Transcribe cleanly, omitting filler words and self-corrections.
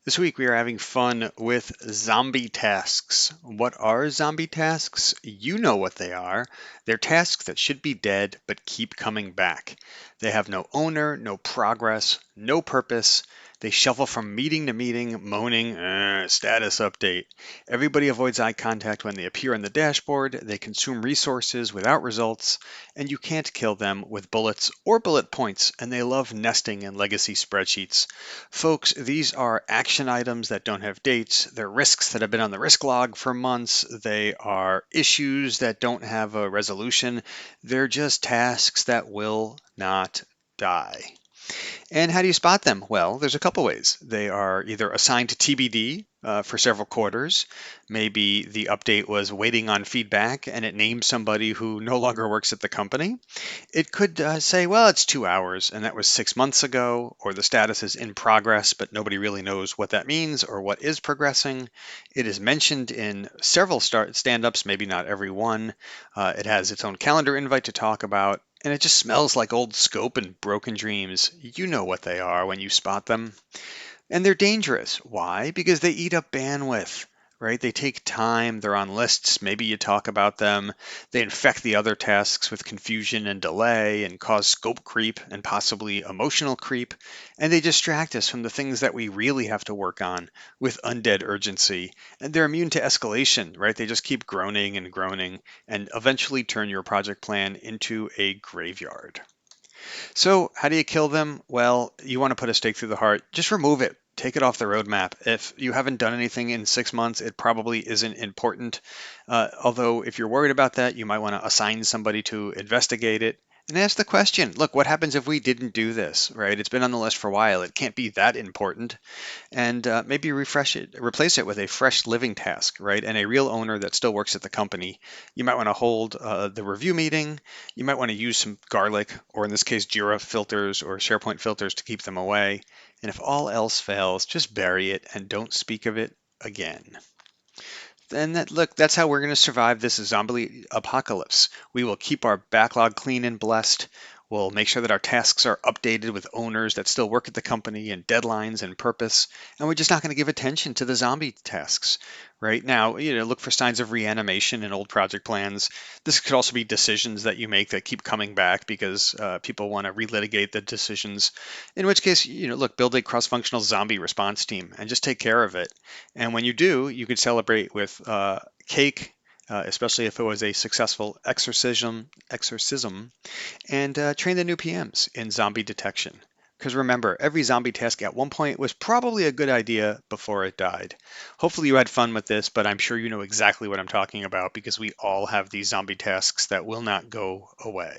This week we are having fun with zombie tasks. What are zombie tasks? You know what they are. They're tasks that should be dead but keep coming back. They have no owner, no progress, no purpose. They shuffle from meeting to meeting, moaning, status update. Everybody avoids eye contact when they appear on the dashboard. They consume resources without results, and you can't kill them with bullets or bullet points, and they love nesting in legacy spreadsheets. Folks, these are action items that don't have dates. They're risks that have been on the risk log for months. They are issues that don't have a resolution. They're just tasks that will not die. And how do you spot them? Well, there's a couple ways. They are either assigned to TBD for several quarters. Maybe the update was waiting on feedback and it named somebody who no longer works at the company. It could say, well, it's 2 hours and that was 6 months ago, or the status is in progress, but nobody really knows what that means or what is progressing. It is mentioned in several stand ups, maybe not every one. It has its own calendar invite to talk about. And it just smells like old scope and broken dreams. You know what they are when you spot them. And they're dangerous. Why? Because they eat up bandwidth, right? They take time. They're on lists. Maybe you talk about them. They infect the other tasks with confusion and delay and cause scope creep and possibly emotional creep. And they distract us from the things that we really have to work on with undead urgency. And they're immune to escalation, right? They just keep groaning and eventually turn your project plan into a graveyard. So, how do you kill them? Well, you want to put a stake through the heart. Just remove it. Take it off the roadmap. If you haven't done anything in 6 months, it probably isn't important. Although, if you're worried about that, you might want to assign somebody to investigate it and ask the question, look, what happens if we didn't do this, right? It's been on the list for a while. It can't be that important. And maybe replace it with a fresh living task, right? And a real owner that still works at the company. You might want to hold the review meeting. You might want to use some garlic, or in this case, Jira filters or SharePoint filters to keep them away. And if all else fails, just bury it and don't speak of it again. And look, that's how we're going to survive this zombie apocalypse. We will keep our backlog clean and blessed. We'll make sure that our tasks are updated with owners that still work at the company and deadlines and purpose. And we're just not going to give attention to the zombie tasks. Right now, look for signs of reanimation in old project plans. This could also be decisions that you make that keep coming back because people want to relitigate the decisions. In which case, look, build a cross-functional zombie response team and just take care of it. And when you do, you could celebrate with cake, especially if it was a successful exorcism, and train the new PMs in zombie detection. Because remember, every zombie task at one point was probably a good idea before it died. Hopefully you had fun with this, but I'm sure you know exactly what I'm talking about because we all have these zombie tasks that will not go away.